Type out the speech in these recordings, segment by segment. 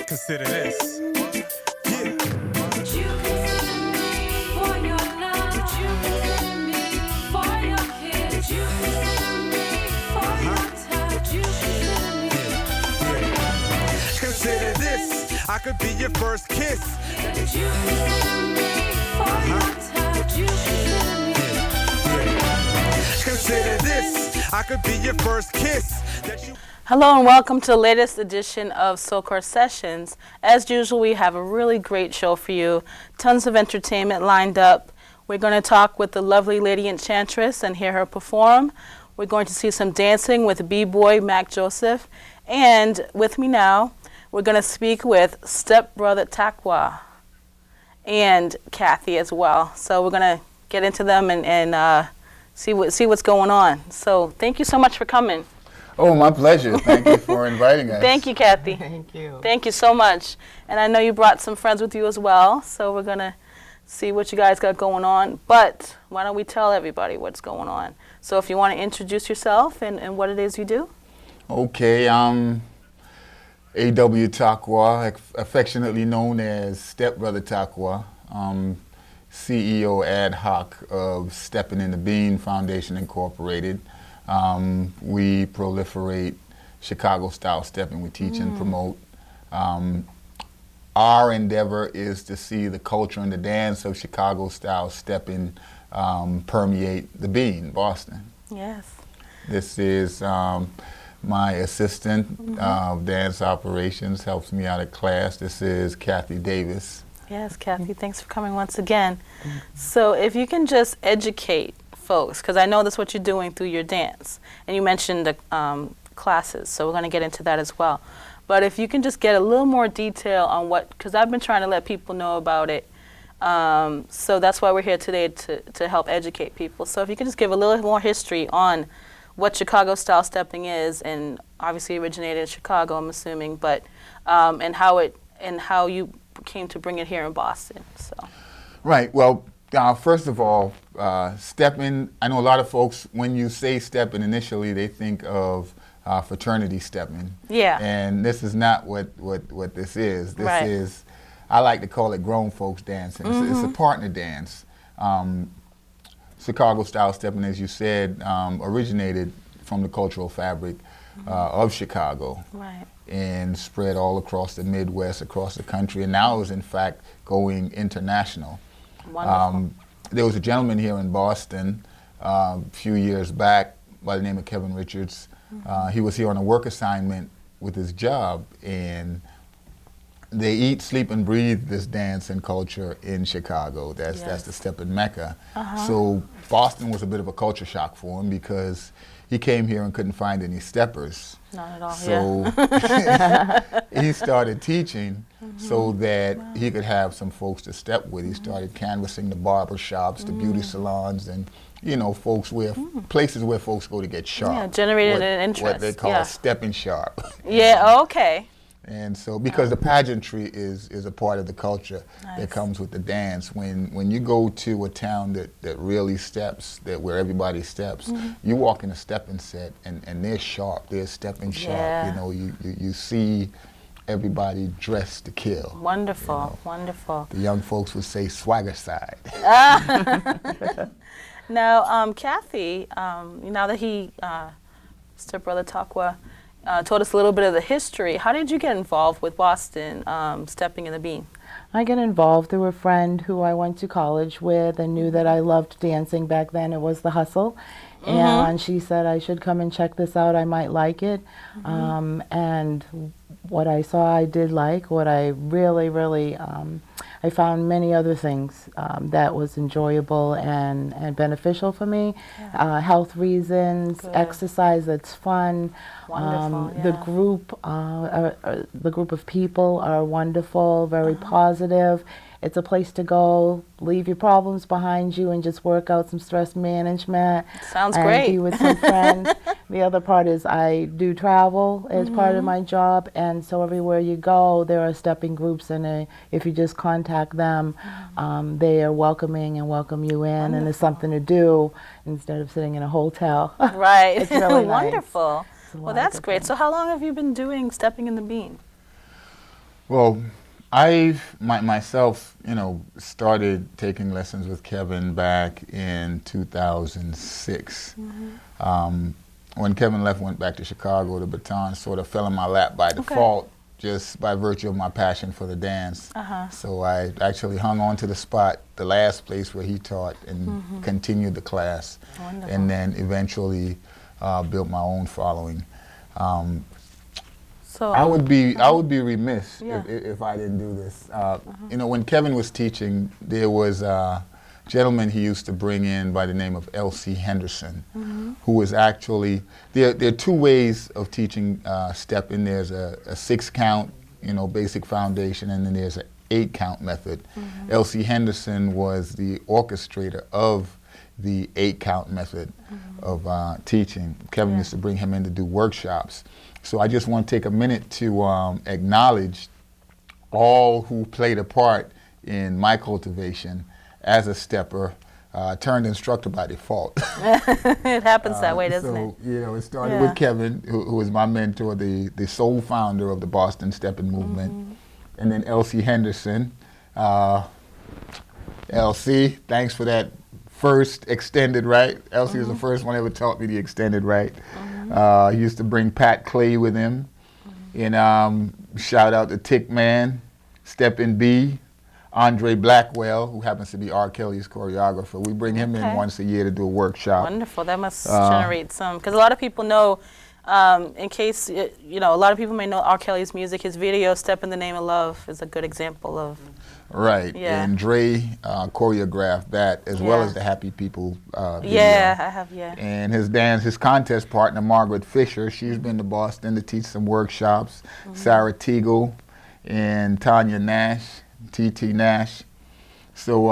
Consider this. Yeah. Would you consider me for your love? Would you consider me for your kiss? Would you consider me for your touch? Would you consider me for your Consider this. I could be your first kiss. Would you consider me for your touch? Would you consider me for your Consider this. I could be your first kiss. Hello and welcome to the latest edition of Soulkore Sessions. As usual, we have a really great show for you. Tons of entertainment lined up. We're going to talk with the lovely Lady Enchantress and hear her perform. We're going to see some dancing with B-Boy Mac Joseph. And with me now, we're going to speak with stepbrother Takwa and Kathy as well. So we're going to get into them and see what's going on. So thank you so much for coming. Oh, my pleasure. Thank you for inviting us. Thank you, Kathy. Thank you. Thank you so much. And I know you brought some friends with you as well, so we're going to see what you guys got going on. But why don't we tell everybody what's going on? So if you want to introduce yourself and what it is you do. Okay, I'm A.W. Takwa, affectionately known as Stepbrother Takwa. CEO ad hoc of Steppin' in the Bean Foundation Incorporated. We proliferate Chicago-style stepping. We teach and promote. Our endeavor is to see the culture and the dance of Chicago-style stepping permeate the Bean, Boston. Yes. This is my assistant of dance operations, helps me out of class. This is Kathy Davis. Yes, Kathy, thanks for coming once again. So if you can just educate folks, because I know that's what you're doing through your dance. And you mentioned the classes, so we're going to get into that as well. But if you can just get a little more detail on what, because I've been trying to let people know about it. So that's why we're here today, to help educate people. So if you can just give a little more history on what Chicago-style stepping is, and obviously originated in Chicago, I'm assuming, but and how you came to bring it here in Boston. So. Right. Well, first of all, stepping, I know a lot of folks, when you say stepping initially, they think of fraternity stepping. Yeah. And this is not what this is. This Right. is, I like to call it grown folks dancing. It's a partner dance. Chicago-style stepping, as you said, originated from the cultural fabric of Chicago. Right. And spread all across the Midwest, across the country, and now is in fact going international. Wonderful. There was a gentleman here in Boston a few years back by the name of Kevin Richards. He was here on a work assignment with his job, and they eat, sleep, and breathe this dance and culture in Chicago. That's the stepping Mecca. So Boston was a bit of a culture shock for him because he came here and couldn't find any steppers. Not at all, So he started teaching so that he could have some folks to step with. He started canvassing the barber shops, the beauty salons, and folks places where folks go to get sharp. Yeah, generated an interest. What they call stepping sharp. Yeah, okay. And so, because the pageantry is a part of the culture Nice. that comes with the dance. When you go to a town that really steps, where everybody steps, you walk in a stepping set and they're sharp. They're stepping sharp. Yeah. You see everybody dressed to kill. Wonderful, wonderful. The young folks would say swagger side. Now, Kathy, now that stepbrother Takwa, told us a little bit of the history, how did you get involved with Boston Stepping in the Bean? I got involved through a friend who I went to college with and knew that I loved dancing back then. It was the hustle. And she said I should come and check this out. I might like it. And what I saw I did like. What I really, I found many other things that was enjoyable and beneficial for me. Health reasons, Good. exercise that's fun. Wonderful, The group of people are wonderful, very positive. It's a place to go, leave your problems behind you and just work out some stress management. Sounds and great. be with some friends. The other part is I do travel as part of my job, and so everywhere you go, there are stepping groups, and if you just contact them, they are welcoming and welcome you in, and there's something to do instead of sitting in a hotel. Right. It's really nice. Wonderful. a lot Well, of that's good great. things. So how long have you been doing Stepping in the Bean? Well, I've myself, started taking lessons with Kevin back in 2006. When Kevin left, went back to Chicago, the baton sort of fell in my lap by default, just by virtue of my passion for the dance. So I actually hung on to the spot, the last place where he taught, and continued the class. Wonderful. And then eventually built my own following. So I would be remiss Yeah. if I didn't do this. When Kevin was teaching, there was a gentleman he used to bring in by the name of L.C. Henderson, who was actually, there are two ways of teaching stepping. There's a 6-count, basic foundation, and then there's an 8-count method. L.C. Henderson was the orchestrator of the 8-count method of teaching. Kevin used to bring him in to do workshops. So I just want to take a minute to acknowledge all who played a part in my cultivation as a stepper, turned instructor by default. it happens that way, doesn't it? It started with Kevin, who was my mentor, the sole founder of the Boston Stepping Movement, and then L.C. Henderson. L.C., thanks for that first extended right. L.C. was the first one ever taught me the extended right. He used to bring Pat Clay with him. And shout out to Tick Man, Steppin' B, Andre Blackwell, who happens to be R. Kelly's choreographer. We bring him in once a year to do a workshop. Wonderful. That must generate some, because a lot of people know, in case, a lot of people may know R. Kelly's music. His video, Step in the Name of Love, is a good example of. Right. Yeah. And Dre choreographed that as well as the Happy People video. Yeah, I have, And his contest partner, Margaret Fisher, she's been to Boston to teach some workshops. Sarah Teagle and Tanya Nash, T.T. Nash. So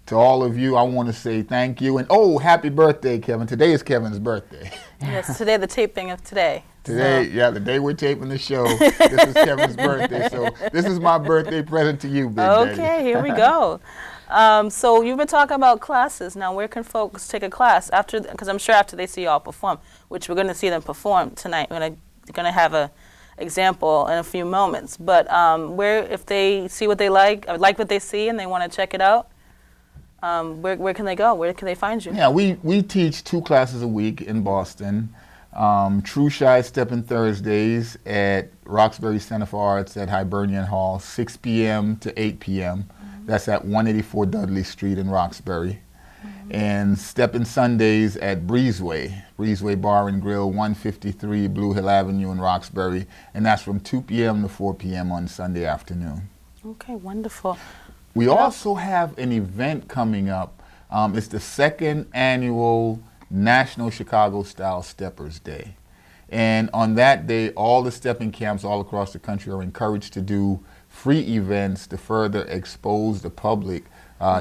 to all of you, I want to say thank you. And happy birthday, Kevin. Today is Kevin's birthday. Yes, today, the taping of today. Today, the day we're taping the show, this is Kevin's birthday. So this is my birthday present to you, Big Daddy. Okay, here we go. So you've been talking about classes. Now, where can folks take a class after? Because I'm sure after they see you all perform, which we're going to see them perform tonight. We're going to have a example in a few moments. But where, if they see what they like what they see, and they want to check it out, where can they go? Where can they find you? Yeah, we teach 2 classes a week in Boston. True Shy Steppin' Thursdays at Roxbury Center for Arts at Hibernian Hall, 6 p.m. to 8 p.m. That's at 184 Dudley Street in Roxbury. And Steppin' Sundays at Breezeway Bar and Grill, 153 Blue Hill Avenue in Roxbury. And that's from 2 p.m. to 4 p.m. on Sunday afternoon. Okay, wonderful. We also have an event coming up. It's the 2nd annual National Chicago Style Steppers Day. And on that day, all the stepping camps all across the country are encouraged to do free events to further expose the public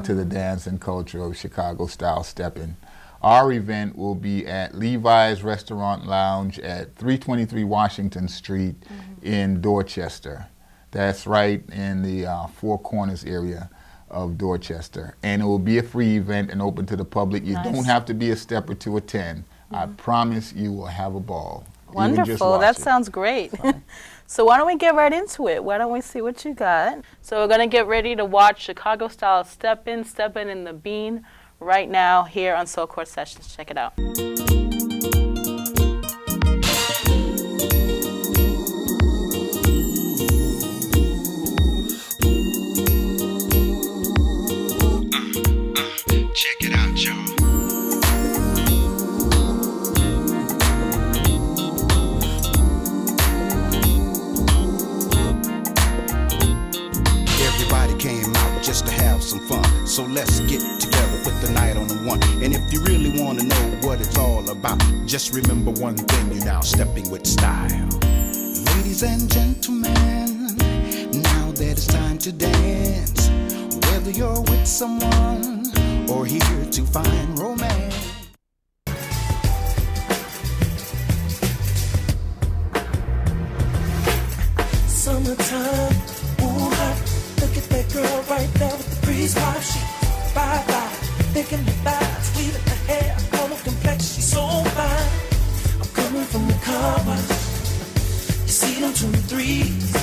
to the dance and culture of Chicago Style Stepping. Our event will be at Levi's Restaurant Lounge at 323 Washington Street in Dorchester. That's right in the Four Corners area of Dorchester. And it will be a free event and open to the public. You don't have to be a stepper to attend. I promise you will have a ball. Wonderful. That sounds great. So why don't we get right into it? Why don't we see what you got? So we're going to get ready to watch Chicago Style Steppin' in the Bean right now here on Soulkore Sessions. Check it out. Check it out, y'all. Everybody came out just to have some fun. So let's get together, put the night on the one. And if you really want to know what it's all about, just remember one thing, you're now stepping with style. Ladies and gentlemen, now that it's time to dance, whether you're with someone or here to find romance. Summertime, ooh hot. Look at that girl right there with the breeze pop. She thinking about sweet in her hair, color complexion, she's so fine. I'm coming from the covers. You see them 23s.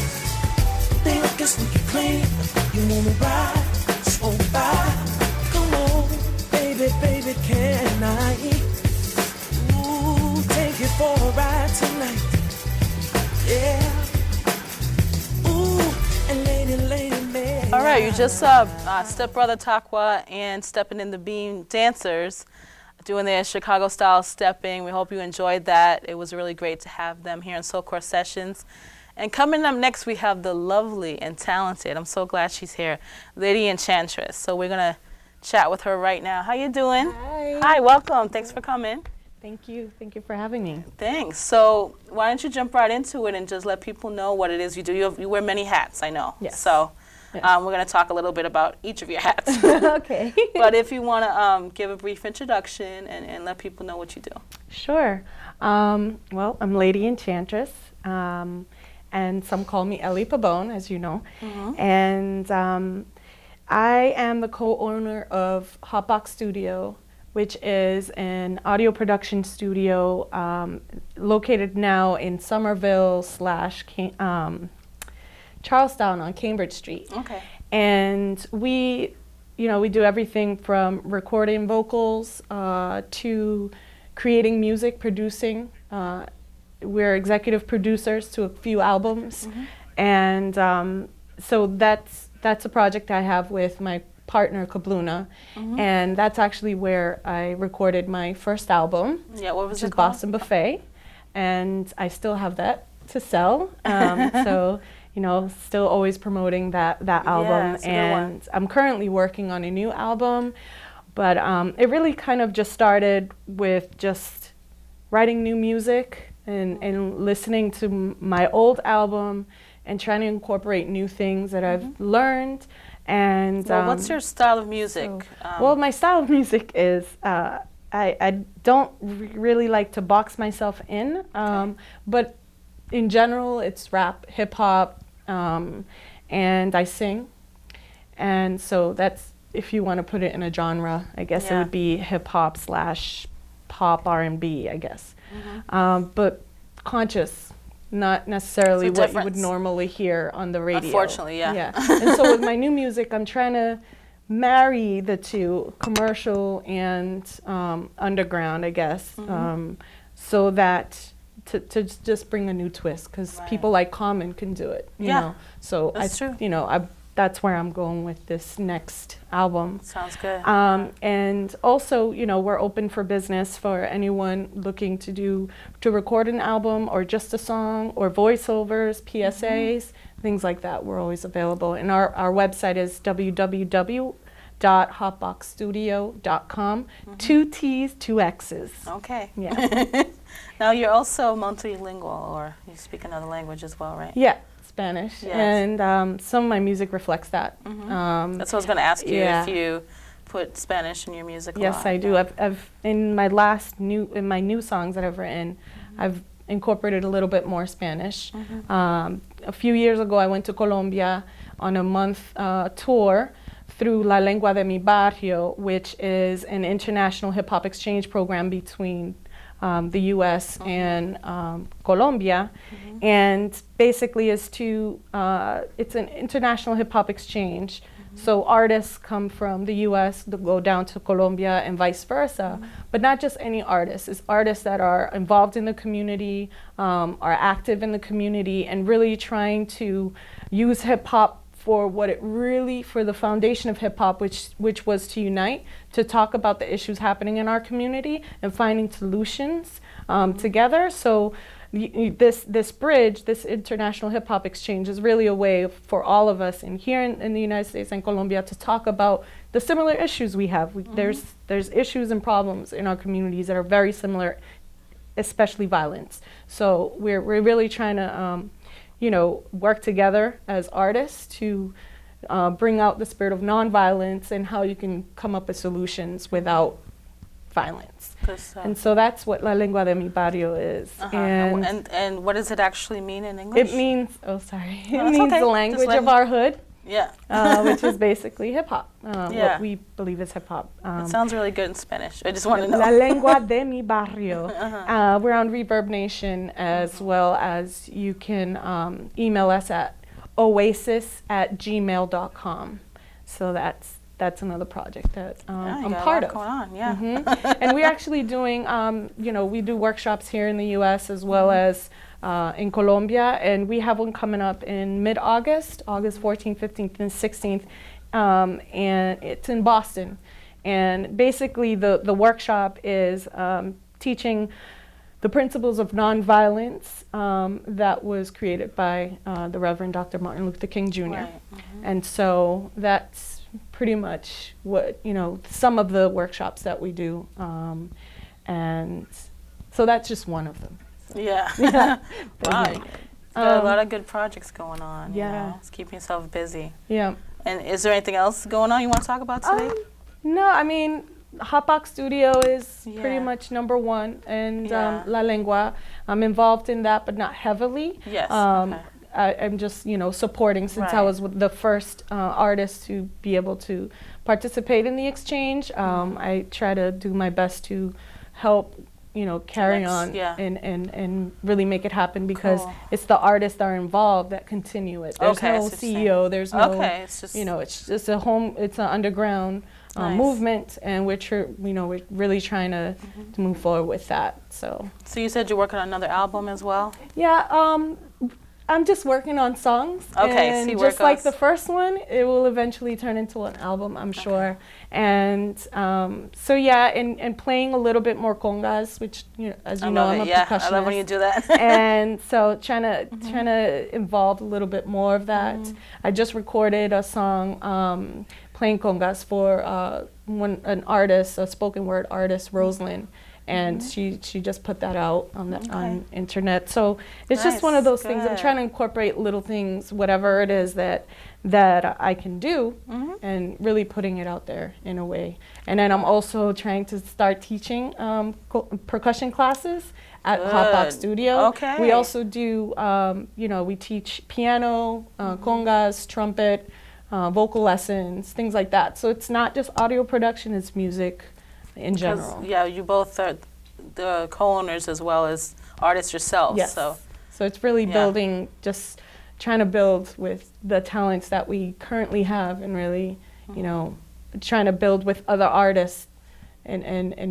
They look as we can clean. You wanna ride, so by. Come on, baby, baby, can I? Ooh, take you for a ride tonight. Yeah. Ooh, and lady, man. All right, you just saw Step Brother Takwa and Stepping in the Beam dancers doing their Chicago style stepping. We hope you enjoyed that. It was really great to have them here in Soulkore Sessions. And coming up next, we have the lovely and talented, I'm so glad she's here, Lady Enchantress. So we're going to chat with her right now. How you doing? Hi. Hi, welcome. Thanks for coming. Thank you. Thank you for having me. Thanks. So why don't you jump right into it and just let people know what it is you do. You wear many hats, I know. Yes. So Yes. we're going to talk a little bit about each of your hats. Okay. But if you want to give a brief introduction and let people know what you do. Sure. Well, I'm Lady Enchantress, and some call me Ellie Pabon, as you know. And I am the co-owner of Hotbox Studio, which is an audio production studio located now in Somerville / Charlestown on Cambridge Street. Okay. And we do everything from recording vocals to creating music, producing. We're executive producers to a few albums. And so that's a project I have with my partner, Kabluna. And that's actually where I recorded my first album, Yeah, what was which it is called? Boston Buffet. And I still have that to sell. So, still always promoting that album. it's a good one. And I'm currently working on a new album. But it really kind of just started with just writing new music and listening to my old album and trying to incorporate new things that I've learned. And Well, what's your style of music? well, my style of music is I don't really like to box myself in, but in general, it's rap, hip hop, and I sing. And so that's, if you want to put it in a genre, I guess it Yeah. would be hip hop / pop R&B, I guess. But conscious, not necessarily It's a what you would difference. normally hear on the radio. Unfortunately, yeah. And so with my new music, I'm trying to marry the two, commercial and underground, I guess, so that to just bring a new twist, because people like Common can do it, you Yeah, know. So that's true. That's where I'm going with this next album. Sounds good. And also, we're open for business for anyone looking to record an album or just a song or voiceovers, PSAs, things like that. We're always available. And our website is www.hotboxstudio.com. 2 T's, 2 X's. Okay. Yeah. Now you're also multilingual, or you speak another language as well, right? Yeah, Spanish. Yes. And some of my music reflects that. That's what I was going to ask you, yeah. if you put Spanish in your music. a Yes, lot. I do. I've in my new songs that I've written, I've incorporated a little bit more Spanish. A few years ago, I went to Colombia on a month tour through La Lengua de mi Barrio, which is an international hip hop exchange program between the U.S. and Colombia, and basically it's an international hip hop exchange. So artists come from the U.S. to go down to Colombia and vice versa, but not just any artists. It's artists that are involved in the community, are active in the community, and really trying to use hip hop for the foundation of hip hop, which was to unite, to talk about the issues happening in our community and finding solutions together. So this bridge, this international hip hop exchange, is really a way for all of us here in the United States and Colombia to talk about the similar issues we have. There's issues and problems in our communities that are very similar, especially violence. So we're really trying to work together as artists to bring out the spirit of nonviolence and how you can come up with solutions without violence. And so that's what La Lengua de mi Barrio is. And what does it actually mean in English? It means, it No, it's means okay. the Just language let of me- our hood. Yeah. which is basically hip hop. Yeah. What we believe is hip hop. It sounds really good in Spanish. I just want to know. La lengua de mi barrio. We're on Reverb Nation, as well as you can email us at oasis@gmail.com. So that's another project that Yeah, you I'm got a part lot of. going on, yeah. And we're actually doing, we do workshops here in the U.S. as well as in Colombia, and we have one coming up in mid-August, August 14th, 15th, and 16th, and it's in Boston. And basically the workshop is teaching the principles of nonviolence that was created by the Reverend Dr. Martin Luther King Jr. Right. And so that's pretty much what, some of the workshops that we do. And so that's just one of them. Yeah. Wow. You got a lot of good projects going on. Yeah. Just keeping yourself busy. Yeah. And is there anything else going on you want to talk about today? No, I mean, Hotbox Studio is pretty Yeah. much number one, and Yeah. La Lengua. I'm involved in that, but not heavily. Yes. I'm just, supporting since I Right. was the first artist to be able to participate in the exchange. I try to do my best to help, carry Next, on yeah. and really make it happen, because Cool. it's the artists that are involved that continue it. There's Okay, I see no what you're CEO. There's no, Okay, it's just it's just it's an underground Nice. movement, and we're really trying to move forward with that. So So you said you're working on another album as well? yeah, I'm just working on songs. Okay, and see where it just like goes. the first one, it will eventually turn into an album, I'm sure. And so yeah, and playing a little bit more congas, which as you I know, love I'm it. a Yeah, percussionist. I love when you do that. And so trying to involve a little bit more of that. I just recorded a song playing congas for an artist, a spoken word artist, Rosalind, and she just put that out on internet. So it's just one of Nice, those things. I'm good. trying to incorporate little things, whatever it is that I can do, and really putting it out there in a way. And then I'm also trying to start teaching percussion classes at Hotbox Good. Studio. Okay. We also do, we teach piano, congas, trumpet, vocal lessons, things like that. So it's not just audio production, it's music in general. Because, yeah, you both are the co-owners as well as artists yourselves. Yes. So it's really Yeah. building, just trying to build with the talents that we currently have, and really, trying to build with other artists and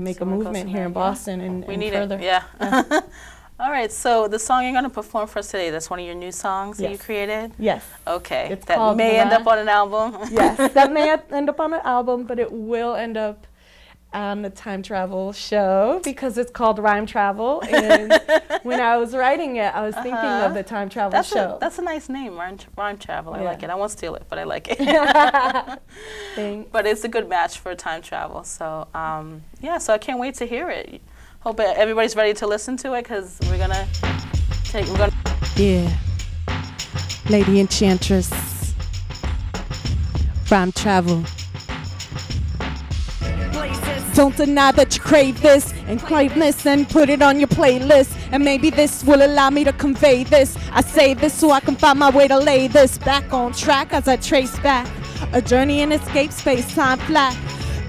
make So a it goes movement from here there, in yeah. Boston and we and need further. it. Yeah. All right. So the song you're going to perform for us today, that's one of your new songs that you Yes. created? Yes. Okay. It's that called may end Mirage. up on an album. Yes, that may end up on an album, but it will end up on the time travel show, because it's called Rhyme Travel. And when I was writing it, I was thinking of the time travel show. That's a nice name, Rhyme Travel. I Yeah. like it. I won't steal it, but I like it. Thanks. But it's a good match for time travel. So, so I can't wait to hear it. Hope everybody's ready to listen to it, because we're gonna. Yeah. Lady Enchantress. Rhyme travel. Don't deny that you crave this, and crave this and put it on your playlist. And maybe this will allow me to convey this. I say this so I can find my way to lay this back on track as I trace back a journey in escape space, time flat.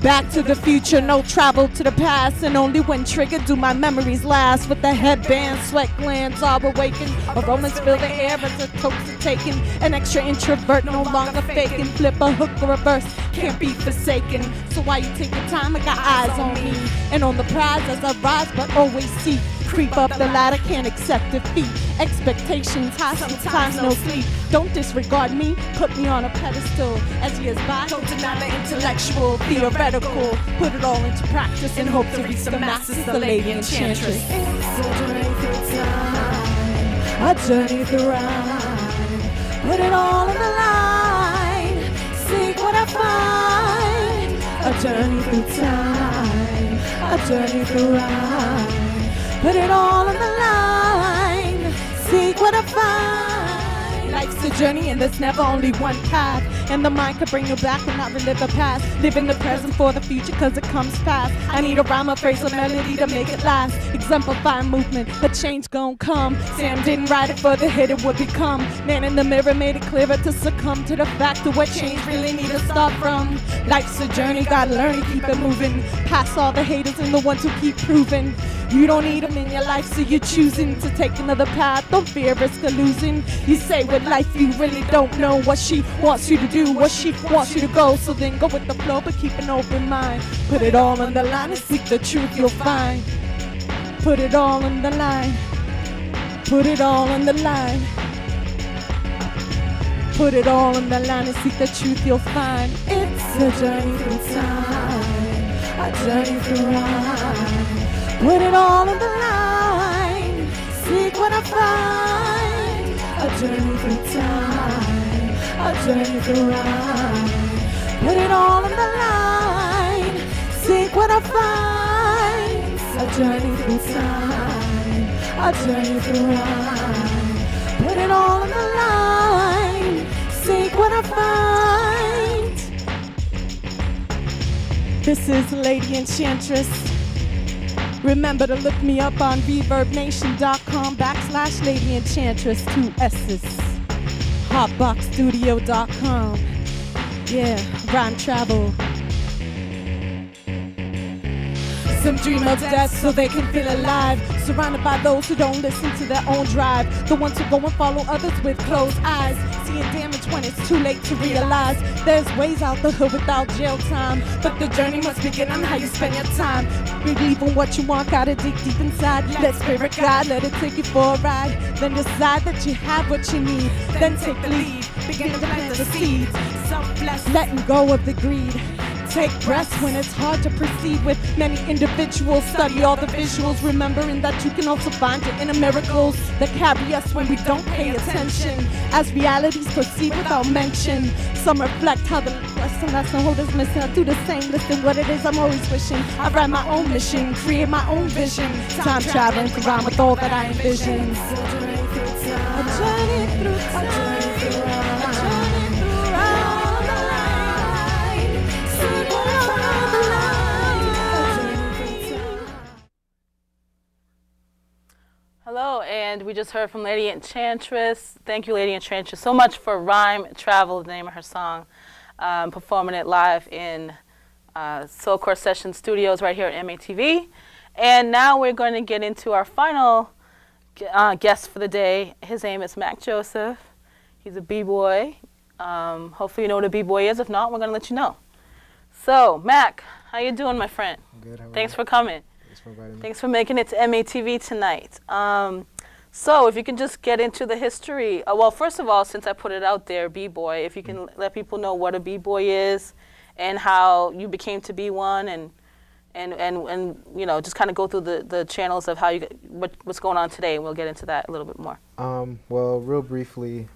Back to the future, no travel to the past, and only when triggered do my memories last. With the headband, sweat glands all awakened, aromas fill the air as the toast are taken. An extra introvert, no longer faking. Flip a hook or reverse, can't be forsaken. So why you take your time? I got eyes on me, and on the prize as I rise, but always see. Creep up the ladder, can't accept defeat. Expectations high, sometimes no sleep. Don't disregard me, put me on a pedestal. As years by, don't deny the intellectual, theoretical. Put it all into practice in hope to reach the masses, the Lady Enchantress. It's a journey through time. A journey through rhyme. Put it all on the line. Seek what I find. A journey through time. A journey through rhyme. Put it all on the line. Seek what I find. Life's a journey and there's never only one path. And the mind could bring you back and not relive the past. Live in the present for the future cause it comes fast. I need a rhyme, a phrase, a melody to make it last. Exemplify movement, a change gon' come. Sam didn't write it for the hit it would become. Man in the mirror made it clearer to succumb to the fact of what change really need to start from. Life's a journey, gotta learn to keep it moving. Past all the haters and the ones who keep proving. You don't need them in your life, so you're choosing to take another path. Don't fear risk of losing. You say with life you really don't know what she wants you to do, what she wants you to go. So then go with the flow, but keep an open mind. Put it all on the line and seek the truth you'll find. Put it all on the line. Put it all on the line. Put it all on the line and seek the truth you'll find. It's a journey through time, a journey through rhyme. Put it all on the line, seek what I find. A journey through time, a journey through rhyme. Put it all on the line, seek what I find. A journey through time, a journey through rhyme. Put it all on the line, seek what I find. This is Lady Enchantress. Remember to look me up on ReverbNation.com/Lady Enchantress, 2 S's. Hotboxstudio.com. Yeah, rhyme travel. Some dream of death so they can feel alive. Surrounded by those who don't listen to their own drive. The ones who go and follow others with closed eyes. Seeing damage when it's too late to realize. There's ways out the hood without jail time. But the journey must begin on how you spend your time. Believe in what you want, gotta dig deep inside. Let spirit guide, let it take you for a ride. Then decide that you have what you need. Then take the lead, begin to plant the seeds. Selfless, letting go of the greed. Take breaths when it's hard to proceed with. Many individuals study all the visuals, remembering that you can also find your inner miracles that carry us when we don't pay attention. As realities proceed without mention, some reflect how the lesson holders missing. I do the same, listen what it is I'm always wishing. I write my own mission, create my own vision. Time traveling to rhyme with all that I envision. A journey through time, a journey through rhyme. Hello, and we just heard from Lady Enchantress. Thank you, Lady Enchantress, so much for Rhyme Travel, the name of her song, performing it live in Soulkore Sessions studios right here at MATV. And now we're going to get into our final guest for the day. His name is Mac Joseph. He's a b-boy. Hopefully you know what a b-boy is. If not, we're going to let you know. So, Mac, how you doing, my friend? I'm good. How are Thanks you? for coming. Thanks for inviting me. Thanks for making it to MATV tonight. So if you can just get into the history. Well, first of all, since I put it out there, b-boy, if you can let people know what a b-boy is and how you became to be one, and you know, just kind of go through the channels of how you what's going on today, and we'll get into that a little bit more. Well, real briefly,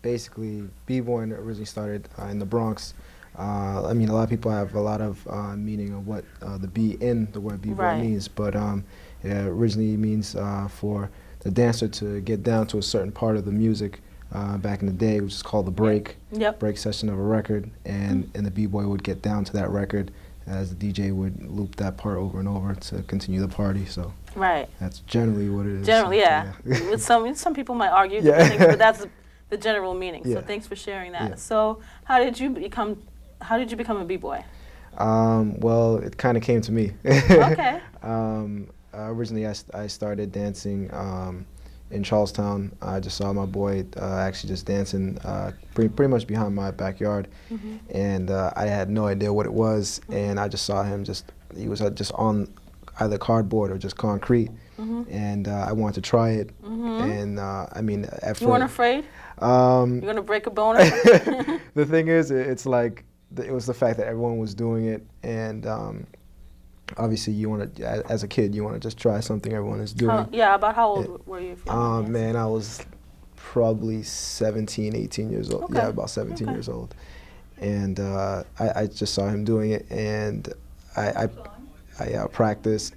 basically, b-boy originally started in the Bronx. I mean, a lot of people have a lot of meaning of what the B in the word b-boy Right. means, but it originally means for the dancer to get down to a certain part of the music back in the day, which is called the break, break session of a record, and the b-boy would get down to that record as the DJ would loop that part over and over to continue the party. So Right. that's generally what it is. Generally, So, yeah. With some people might argue Yeah. different things, but that's the general meaning. So Yeah. thanks for sharing that. Yeah. So how did you become a b-boy? Well, it kind of came to me. Okay. Originally, I started dancing in Charlestown. I just saw my boy actually just dancing pretty much behind my backyard, and I had no idea what it was, and I just saw him he was just on either cardboard or just concrete, and I wanted to try it, and I mean, at first. You weren't afraid? You're gonna break a bone? Or something? The thing is, it's like, it was the fact that everyone was doing it, and obviously you want to, as a kid, you want to just try something everyone is doing. About how old were you? If you Man, I was probably 17, 18 years old. Okay. Yeah, about 17 years old. And I just saw him doing it, and I practiced,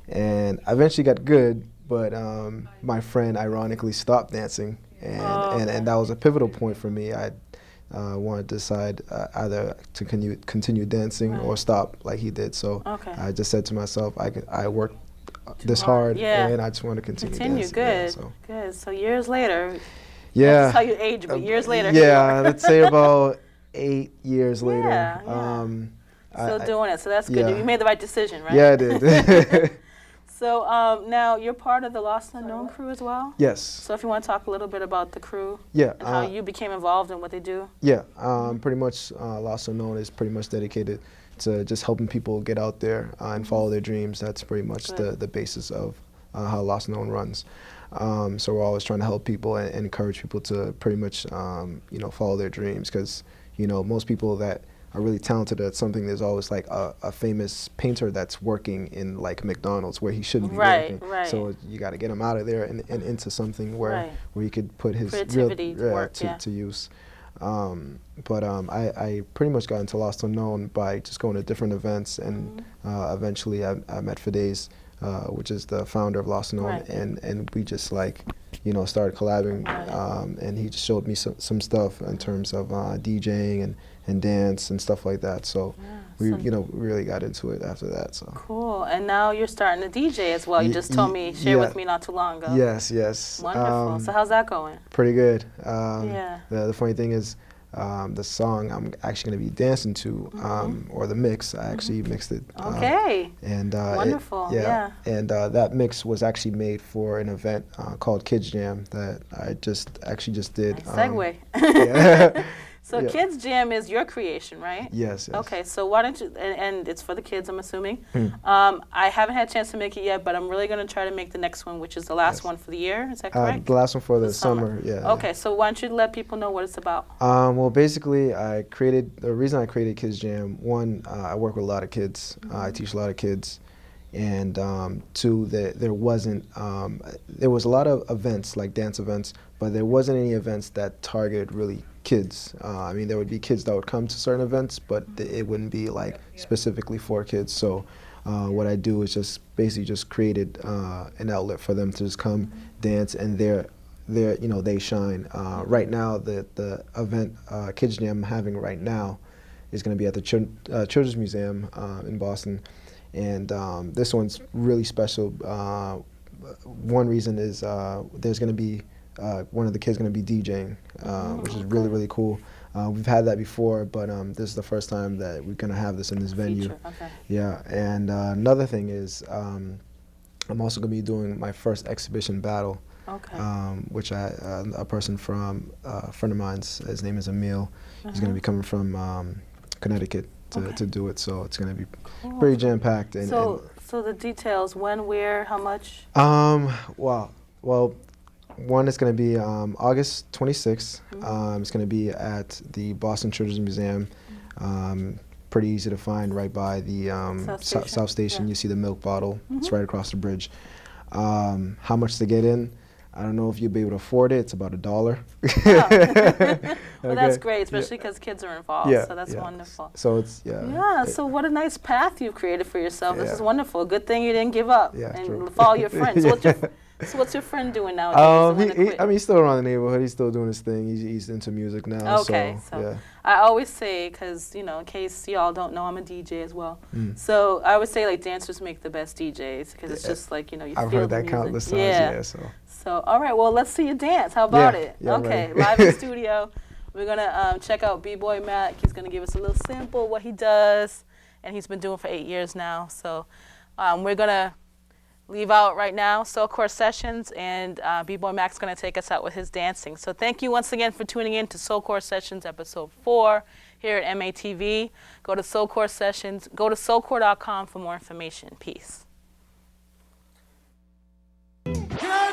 and I eventually got good, but my friend ironically stopped dancing, and that was a pivotal point for me. wanted to decide either to continue dancing or stop like he did. So I just said to myself, I worked this hard, and I just want to continue dancing. Good, so. good. So years later, yeah, that's how you age, but years later. Yeah, let's say about 8 years later. Yeah. Still doing it, so that's good. Yeah. You made the right decision, right? Yeah, I did. So now you're part of the Lost and Unknown crew as well? Yes. So if you want to talk a little bit about the crew and how you became involved in what they do? Yeah, pretty much Lost and Unknown is pretty much dedicated to just helping people get out there and follow their dreams. That's pretty much the basis of how Lost and Unknown runs. So we're always trying to help people and encourage people to pretty much follow their dreams, because most people that are really talented at something, there's always like a famous painter that's working in like McDonald's where he shouldn't be working. Right. So you got to get him out of there and into something where he could put his creativity to use. But I pretty much got into Lost Unknown by just going to different events, and eventually I met Fidesz, which is the founder of Lost Unknown, and we just started collabing, and he just showed me some stuff in terms of DJing and dance and stuff like that. So we really got into it after that. So cool. And now you're starting to DJ as well. You just told me, shared with me not too long ago. Yes. Wonderful. So how's that going? Pretty good. The funny thing is, the song I'm actually going to be dancing to, or the mix, I actually mixed it. And wonderful. And that mix was actually made for an event called Kids Jam that I just did. Nice segue. So Kids Jam is your creation, right? Yes. Okay, so why don't you, and it's for the kids, I'm assuming. I haven't had a chance to make it yet, but I'm really going to try to make the next one, which is the last one for the year. Is that correct? The last one for the summer, yeah. Okay, so why don't you let people know what it's about? Well, basically, the reason I created Kids Jam, one, I work with a lot of kids. I teach a lot of kids. And two, there was a lot of events, like dance events, but there wasn't any events that targeted really kids. I mean, there would be kids that would come to certain events, but it wouldn't be like specifically for kids. So what I do is just basically just created an outlet for them to just come dance, and they shine. Right now, the event Kids Jam I'm having right now is going to be at the Children's Museum in Boston. And this one's really special. One reason is there's going to be one of the kids going to be DJing, which is really, really cool. We've had that before, but this is the first time that we're going to have this in this venue. Yeah, and another thing is I'm also going to be doing my first exhibition battle, which a person from a friend of mine's, his name is Emil, he's going to be coming from Connecticut to do it, so it's going to be pretty jam-packed. So the details, when, where, how much? Well, one is going to be August 26th. It's going to be at the Boston Children's Museum. Pretty easy to find, right by the South Station. You see the milk bottle. It's right across the bridge. How much to get in? I don't know if you'll be able to afford it. It's about $1. Well, that's great, especially because kids are involved. So that's wonderful. So it's So what a nice path you've created for yourself. This is wonderful. Good thing you didn't give up and follow your friends. So what's your friend doing nowadays? He's still around the neighborhood. He's still doing his thing. He's into music now. Okay, so I always say, because in case y'all don't know, I'm a DJ as well. So I always say, like, dancers make the best DJs, because it's just like, you I've feel heard that the countless music. times. So all right, well, let's see you dance. How about it? Okay, live in the studio. We're gonna check out B-Boy Mac. He's gonna give us a little sample what he does, and he's been doing for 8 years now. So we're gonna leave out right now Soulkore Sessions, and B-Boy Mac's gonna take us out with his dancing. So thank you once again for tuning in to Soulkore Sessions episode 4 here at MATV. Go to Soulkore Sessions. Go to soulkore.com for more information. Peace. Yeah.